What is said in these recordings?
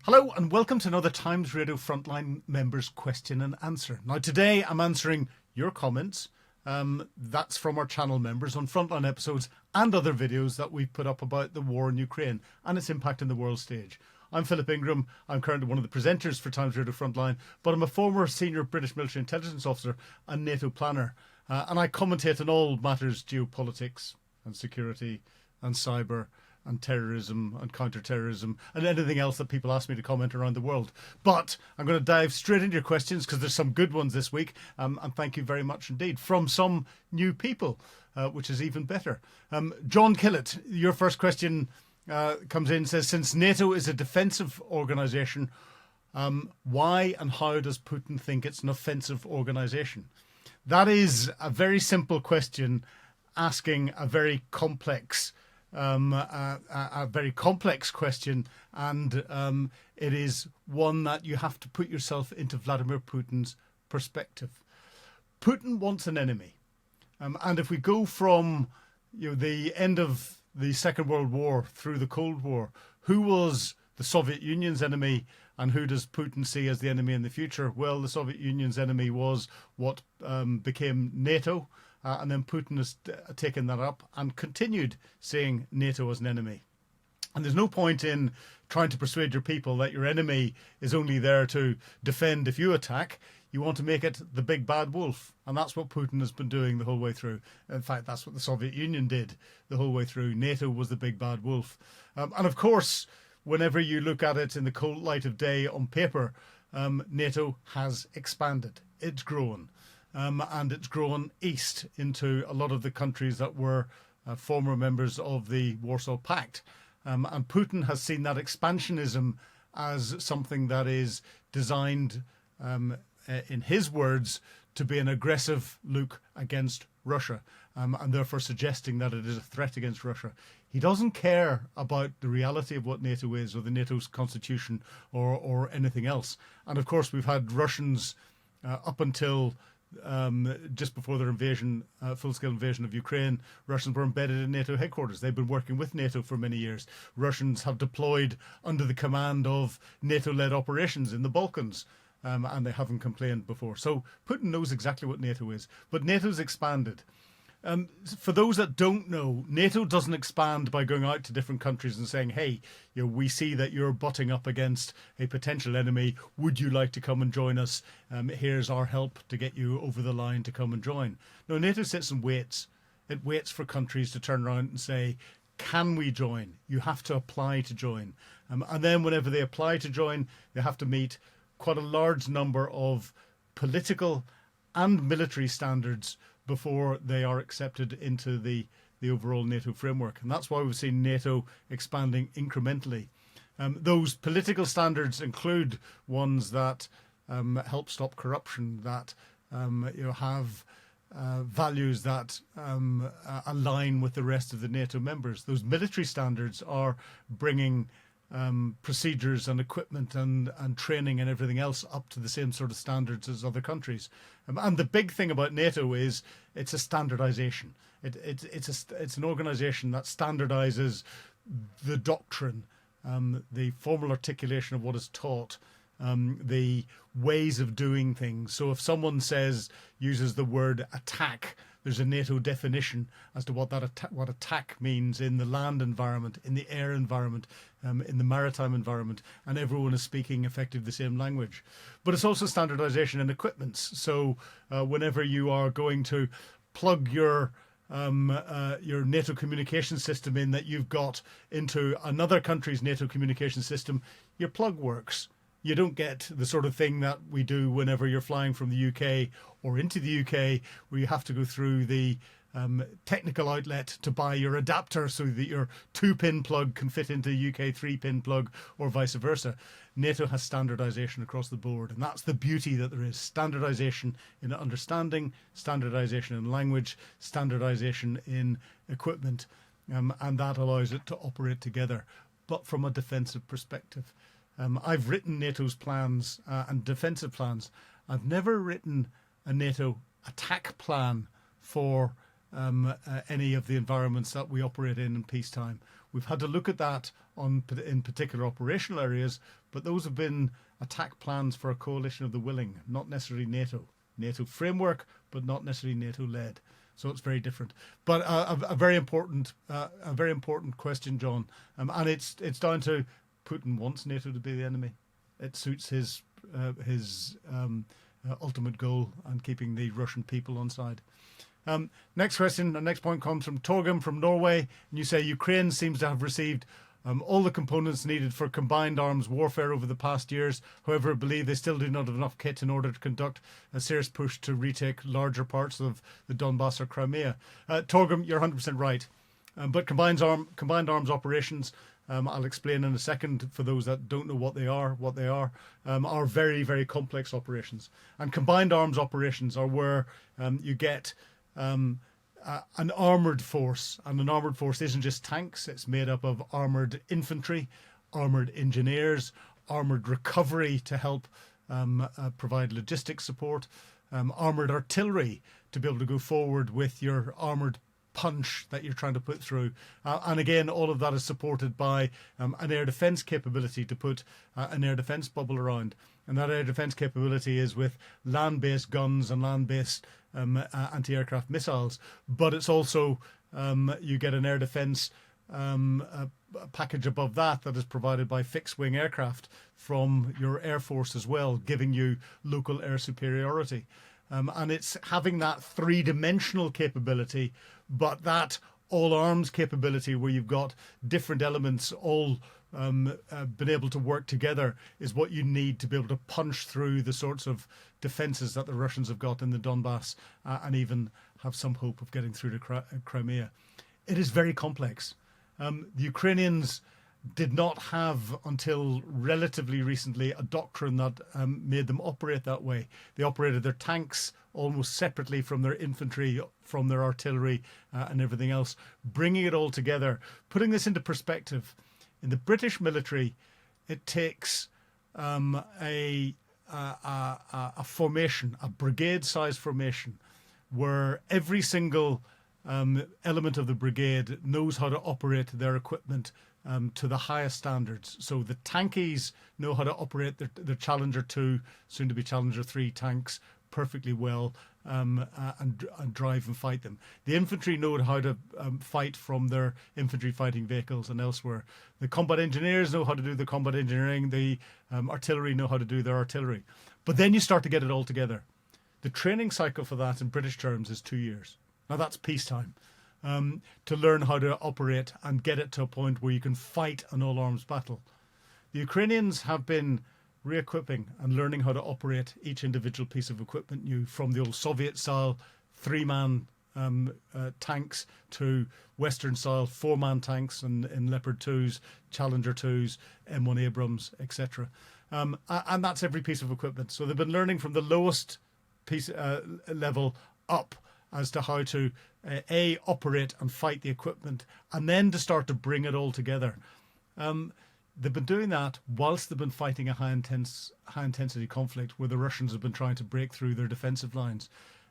Hello and welcome to another Times Radio Frontline members question and answer. Now today I'm answering your comments. That's from our channel members on Frontline episodes and other videos that we've put up about the war in Ukraine and its impact on the world stage. I'm Philip Ingram. I'm currently one of the presenters for Times Radio Frontline, but I'm a former senior British military intelligence officer and NATO planner. And I commentate on all matters geopolitics and security and cyber and terrorism and counter-terrorism and anything else that people ask me to comment around the world. But I'm going to dive straight into your questions because there's some good ones this week. And thank you very much indeed from some new people, which is even better. John Killett, your first question comes in, says, since NATO is a defensive organisation, why and how does Putin think it's an offensive organisation? That is a very simple question asking a very complex question, and it is one that you have to put yourself into Vladimir Putin's perspective. Putin wants an enemy, and if we go from the end of the Second World War through the Cold War, who was the Soviet Union's enemy and who does Putin see as the enemy in the future? Well, the Soviet Union's enemy was what became NATO. And then Putin has taken that up and continued seeing NATO as an enemy. And there's no point in trying to persuade your people that your enemy is only there to defend if you attack. You want to make it the big bad wolf. And that's what Putin has been doing the whole way through. In fact, that's what the Soviet Union did the whole way through. NATO was the big bad wolf. And of course, whenever you look at it in the cold light of day on paper, NATO has expanded. It's grown. And it's grown east into a lot of the countries that were former members of the Warsaw Pact. And Putin has seen that expansionism as something that is designed, in his words, to be an aggressive look against Russia, and therefore suggesting that it is a threat against Russia. He doesn't care about the reality of what NATO is or the NATO's constitution or anything else. And of course, we've had Russians up until just before their invasion, full-scale invasion of Ukraine, Russians were embedded in NATO headquarters. They've been working with NATO for many years. Russians have deployed under the command of NATO-led operations in the Balkans, and they haven't complained before. So Putin knows exactly what NATO is, but NATO's expanded. For those that don't know, NATO doesn't expand by going out to different countries and saying, hey, we see that you're butting up against a potential enemy. Would you like to come and join us? Here's our help to get you over the line to come and join. No, NATO sits and waits. It waits for countries to turn around and say, can we join? You have to apply to join. And then whenever they apply to join, they have to meet quite a large number of political and military standards before they are accepted into the overall NATO framework. And that's why we've seen NATO expanding incrementally. Those political standards include ones that help stop corruption, that have values that align with the rest of the NATO members. Those military standards are bringing procedures and equipment and training and everything else up to the same sort of standards as other countries. And the big thing about NATO is it's a standardization. It's an organization that standardizes the doctrine, the formal articulation of what is taught, the ways of doing things. So if someone uses the word attack, there's a NATO definition as to what what attack means in the land environment, in the air environment, in the maritime environment, and everyone is speaking effectively the same language. But it's also standardization in equipments. So whenever you are going to plug your NATO communication system in that you've got into another country's NATO communication system, your plug works. You don't get the sort of thing that we do whenever you're flying from the UK or into the UK, where you have to go through the technical outlet to buy your adapter so that your 2-pin plug can fit into a UK 3-pin plug or vice versa. NATO has standardization across the board, and that's the beauty that there is. Standardization in understanding, standardization in language, standardization in equipment, and that allows it to operate together, but from a defensive perspective. I've written NATO's plans and defensive plans. I've never written a NATO attack plan for any of the environments that we operate in peacetime. We've had to look at that in particular operational areas, but those have been attack plans for a coalition of the willing, not necessarily NATO. NATO framework, but not necessarily NATO led. So it's very different. But a very important question, John. And it's down to Putin wants NATO to be the enemy. It suits his ultimate goal and keeping the Russian people on side. Next question, the next point comes from Torgrim from Norway. And you say Ukraine seems to have received all the components needed for combined arms warfare over the past years. However, I believe they still do not have enough kit in order to conduct a serious push to retake larger parts of the Donbass or Crimea. Torgrim, you're 100% right. But combined arms operations, I'll explain in a second for those that don't know what they are very, very complex operations. And combined arms operations are where you get an armoured force, and an armoured force isn't just tanks. It's made up of armoured infantry, armoured engineers, armoured recovery to help provide logistics support, armoured artillery to be able to go forward with your armoured punch that you're trying to put through. And again, all of that is supported by an air defence capability to put an air defence bubble around. And that air defence capability is with land-based guns and land-based anti-aircraft missiles. But it's also, you get an air defence package above that is provided by fixed-wing aircraft from your Air Force as well, giving you local air superiority. And it's having that three-dimensional capability, but that all-arms capability where you've got different elements all been able to work together is what you need to be able to punch through the sorts of defences that the Russians have got in the Donbass and even have some hope of getting through to Crimea. It is very complex. The Ukrainians did not have, until relatively recently, a doctrine that made them operate that way. They operated their tanks almost separately from their infantry, from their artillery and everything else, bringing it all together. Putting this into perspective, in the British military, it takes a formation, a brigade-sized formation, where every single element of the brigade knows how to operate their equipment to the highest standards. So the tankies know how to operate their Challenger 2, soon to be Challenger 3 tanks perfectly well and drive and fight them. The infantry know how to fight from their infantry fighting vehicles and elsewhere. The combat engineers know how to do the combat engineering. The artillery know how to do their artillery. But then you start to get it all together. The training cycle for that in British terms is 2 years. Now that's peacetime. To learn how to operate and get it to a point where you can fight an all-arms battle. The Ukrainians have been re-equipping and learning how to operate each individual piece of equipment new, from the old Soviet-style three-man tanks to Western-style four-man tanks in Leopard 2s, Challenger 2s, M1 Abrams, etc. And that's every piece of equipment. So they've been learning from the lowest piece level up as to how to operate and fight the equipment, and then to start to bring it all together. They've been doing that whilst they've been fighting a high intensity conflict where the Russians have been trying to break through their defensive lines.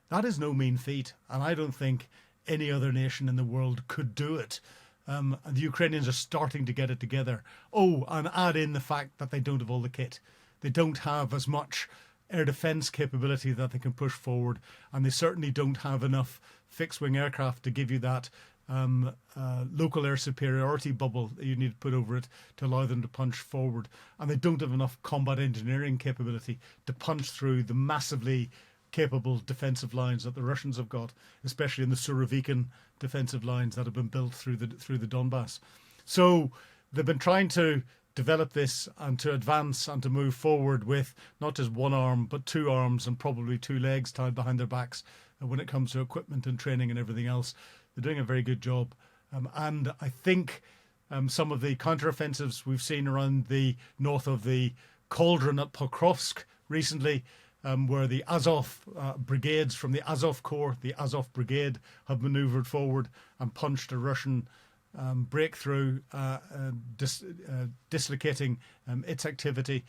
That is no mean feat, and I don't think any other nation in the world could do it. And the Ukrainians are starting to get it together. Oh, and add in the fact that they don't have all the kit. They don't have as much air defence capability that they can push forward, and they certainly don't have enough fixed-wing aircraft to give you that local air superiority bubble that you need to put over it to allow them to punch forward. And they don't have enough combat engineering capability to punch through the massively capable defensive lines that the Russians have got, especially in the Surovikin defensive lines that have been built through the Donbass. So they've been trying to develop this and to advance and to move forward with not just one arm but two arms and probably two legs tied behind their backs when it comes to equipment and training and everything else. They're doing a very good job. And I think some of the counteroffensives we've seen around the north of the cauldron at Pokrovsk recently, where the Azov brigades from the Azov Corps, the Azov Brigade, have manoeuvred forward and punched a Russian breakthrough, dislocating its activity,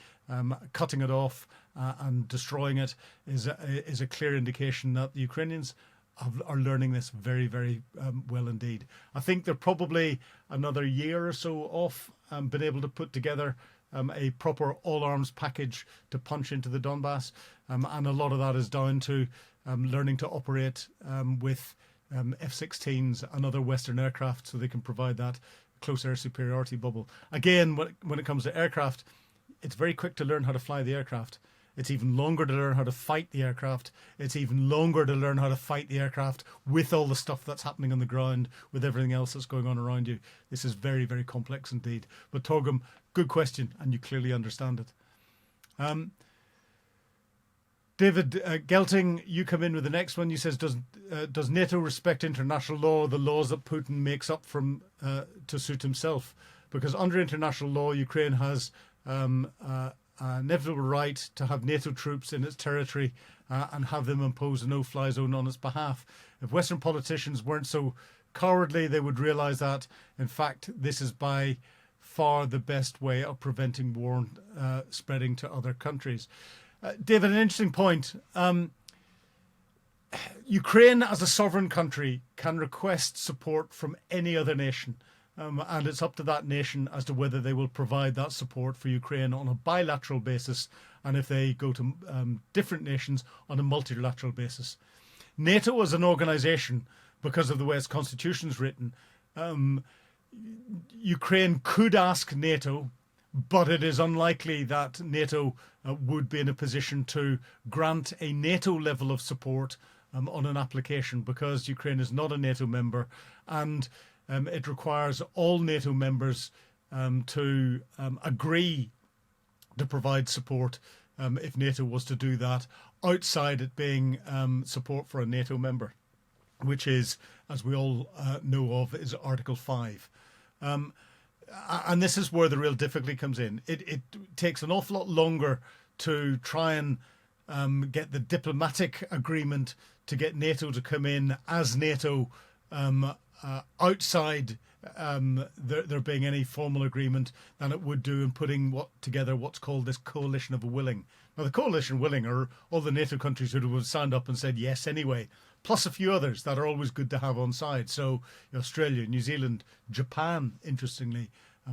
cutting it off and destroying it, is a clear indication that the Ukrainians are learning this very, very well indeed. I think they're probably another year or so off been able to put together a proper all-arms package to punch into the Donbass. And a lot of that is down to learning to operate with F-16s and other Western aircraft so they can provide that close air superiority bubble. Again, when it comes to aircraft, it's very quick to learn how to fly the aircraft. It's even longer to learn how to fight the aircraft. It's even longer to learn how to fight the aircraft with all the stuff that's happening on the ground, with everything else that's going on around you. This is very, very complex indeed. But Torgrim, good question, and you clearly understand it. David Gelting, you come in with the next one. You says, does NATO respect international law, the laws that Putin makes up from to suit himself? Because under international law, Ukraine has an inevitable right to have NATO troops in its territory and have them impose a no-fly zone on its behalf. If Western politicians weren't so cowardly, they would realise that, in fact, this is by far the best way of preventing war spreading to other countries. David, an interesting point. Ukraine, as a sovereign country, can request support from any other nation. And it's up to that nation as to whether they will provide that support for Ukraine on a bilateral basis, and if they go to different nations, on a multilateral basis. NATO as an organisation, because of the way its constitution is written, Ukraine could ask NATO, but it is unlikely that NATO would be in a position to grant a NATO level of support on an application, because Ukraine is not a NATO member, and it requires all NATO members to agree to provide support if NATO was to do that, outside it being support for a NATO member, which is, as we all know of, is Article 5. And this is where the real difficulty comes in. It takes an awful lot longer to try and get the diplomatic agreement to get NATO to come in as NATO outside there being any formal agreement than it would do in putting together what's called this coalition of the willing. Now, the coalition willing are all the NATO countries who would signed up and said yes anyway, plus a few others that are always good to have on side. So Australia, New Zealand, Japan, interestingly,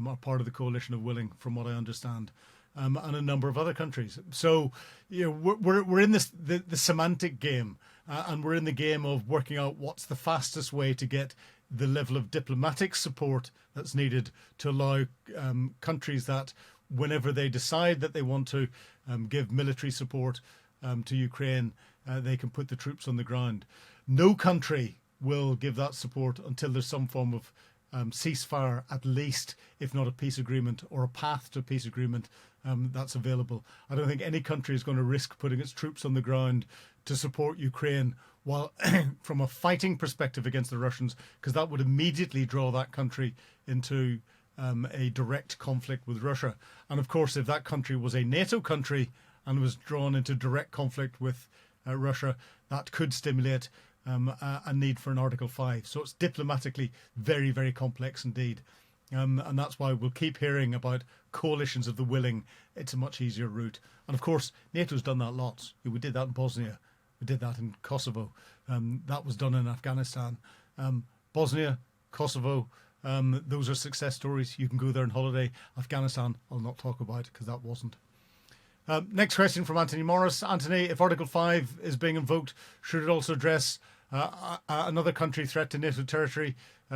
are part of the coalition of willing, from what I understand, and a number of other countries. So we're in this the semantic game, and we're in the game of working out what's the fastest way to get the level of diplomatic support that's needed to allow countries that, whenever they decide that they want to give military support to Ukraine, they can put the troops on the ground. No country will give that support until there's some form of ceasefire, at least, if not a peace agreement or a path to a peace agreement that's available. I don't think any country is going to risk putting its troops on the ground to support Ukraine while from a fighting perspective against the Russians, because that would immediately draw that country into a direct conflict with Russia. And of course, if that country was a NATO country and was drawn into direct conflict with Russia, that could stimulate a need for an Article 5. So it's diplomatically very, very complex indeed. And that's why we'll keep hearing about coalitions of the willing. It's a much easier route. And of course, NATO's done that lots. We did that in Bosnia. We did that in Kosovo. That was done in Afghanistan. Bosnia, Kosovo, those are success stories. You can go there on holiday. Afghanistan, I'll not talk about because that wasn't. Next question from Anthony Morris. Anthony, if Article 5 is being invoked, should it also address another country threat to NATO territory,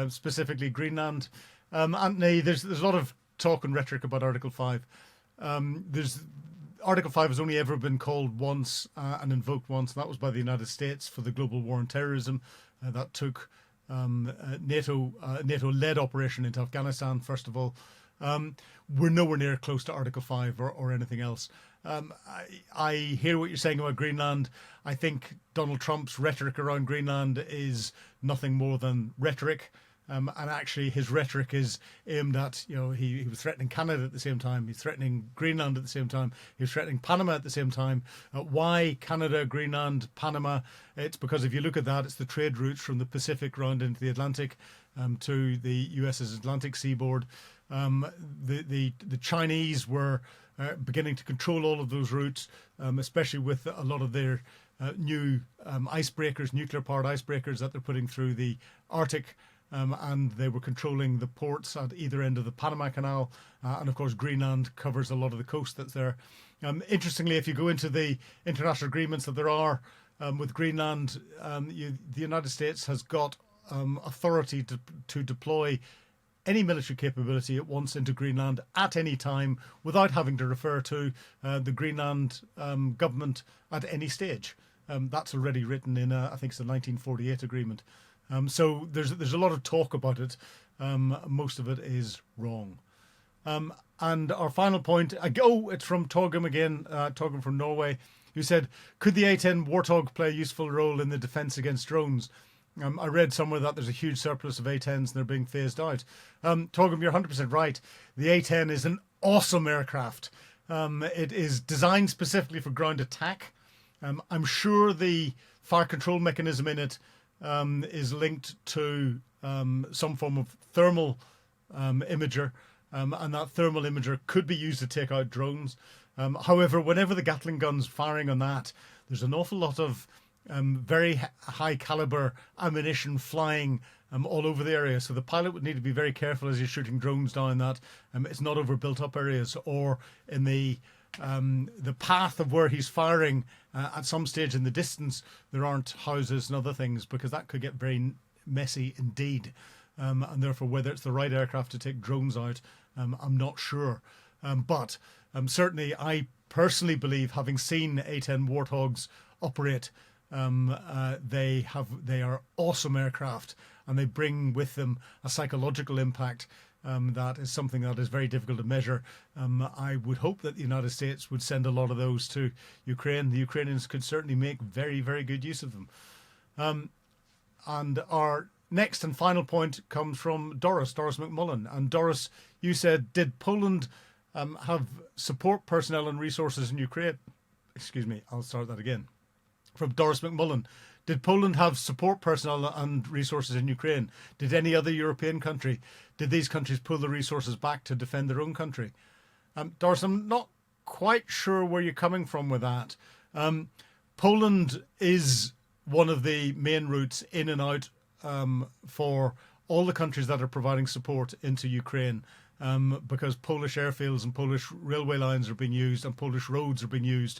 specifically Greenland? Anthony, there's a lot of talk and rhetoric about Article 5. Article 5 has only ever been called once and invoked once, and that was by the United States for the global war on terrorism. That took NATO-led operation into Afghanistan, first of all. We're nowhere near close to Article 5 or anything else. I hear what you're saying about Greenland. I think Donald Trump's rhetoric around Greenland is nothing more than rhetoric. And actually, his rhetoric is aimed at, he was threatening Canada at the same time. He's threatening Greenland at the same time. He was threatening Panama at the same time. Why Canada, Greenland, Panama? It's because if you look at that, it's the trade routes from the Pacific round into the Atlantic to the US's Atlantic seaboard. The Chinese were beginning to control all of those routes, especially with a lot of their new icebreakers, nuclear-powered icebreakers that they're putting through the Arctic. And they were controlling the ports at either end of the Panama Canal. And of course, Greenland covers a lot of the coast that's there. Interestingly, if you go into the international agreements that there are with Greenland, the United States has got authority to deploy any military capability it wants into Greenland at any time without having to refer to the Greenland government at any stage. That's already written in, I think it's the 1948 agreement. So there's a lot of talk about it. Most of it is wrong. And our final point, it's from Torgrim again, Torgrim from Norway, who said, could the A-10 Warthog play a useful role in the defence against drones? I read somewhere that there's a huge surplus of A-10s and they're being phased out. Torgrim, you're 100% right. The A-10 is an awesome aircraft. It is designed specifically for ground attack. I'm sure the fire control mechanism in it is linked to some form of thermal imager, and that thermal imager could be used to take out drones. However, whenever the Gatling gun's firing on that, there's an awful lot of very high caliber ammunition flying all over the area. So the pilot would need to be very careful as he's shooting drones down that it's not over built up areas or in the path of where he's firing at some stage in the distance, there aren't houses and other things, because that could get very messy indeed. And therefore, whether it's the right aircraft to take drones out, I'm not sure. But certainly, I personally believe, having seen A-10 Warthogs operate, they are awesome aircraft, and they bring with them a psychological impact that is something that is very difficult to measure. I would hope that the United States would send a lot of those to Ukraine. The Ukrainians could certainly make very, very good use of them. And our next and final point comes from Doris McMullen. And Doris, you said, did Poland have support personnel and resources in Ukraine? Excuse me, I'll start that again. From Doris McMullen. Did Poland have support personnel and resources in Ukraine? Did any other European country? Did these countries pull the resources back to defend their own country? Doris, I'm not quite sure where you're coming from with that. Poland is one of the main routes in and out for all the countries that are providing support into Ukraine. Because Polish airfields and Polish railway lines are being used and Polish roads are being used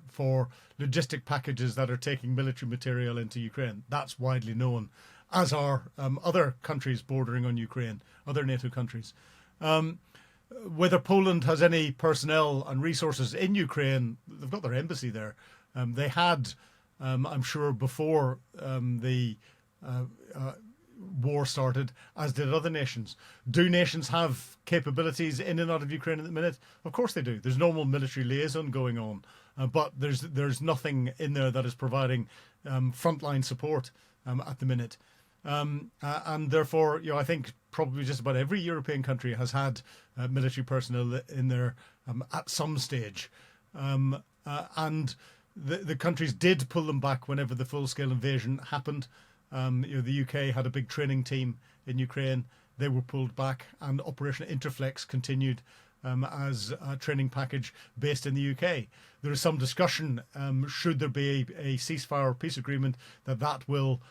for logistic packages that are taking military material into Ukraine. That's widely known, as are other countries bordering on Ukraine, other NATO countries. Whether Poland has any personnel and resources in Ukraine, they've got their embassy there. They had, I'm sure, before the war started, as did other nations. Do nations have capabilities in and out of Ukraine at the minute? Of course they do. There's normal military liaison going on, but there's nothing in there that is providing frontline support at the minute. And therefore, I think probably just about every European country has had military personnel in there at some stage. And the countries did pull them back whenever the full-scale invasion happened. The UK had a big training team in Ukraine. They were pulled back, and Operation Interflex continued as a training package based in the UK. There is some discussion, should there be a ceasefire or peace agreement, that will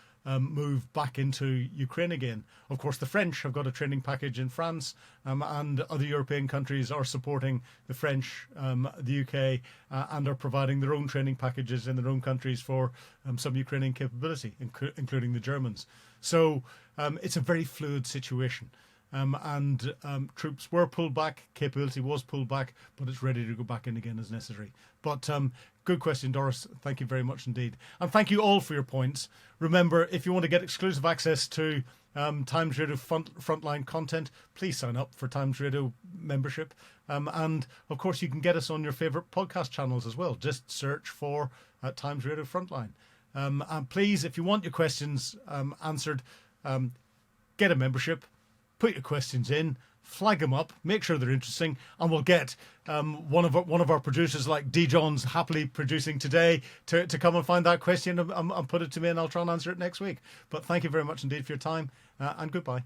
move back into Ukraine again. Of course, the French have got a training package in France, and other European countries are supporting the French, the UK, and are providing their own training packages in their own countries for some Ukrainian capability, including the Germans. So it's a very fluid situation. And troops were pulled back, capability was pulled back, but it's ready to go back in again as necessary. But good question, Doris. Thank you very much indeed. And thank you all for your points. Remember, if you want to get exclusive access to Times Radio Frontline content, please sign up for Times Radio membership. And, of course, you can get us on your favourite podcast channels as well. Just search for Times Radio Frontline. And please, if you want your questions answered, get a membership. Put your questions in, flag them up, make sure they're interesting, and we'll get one of our producers, like D. John's happily producing today, to come and find that question and put it to me, and I'll try and answer it next week. But thank you very much indeed for your time, and goodbye.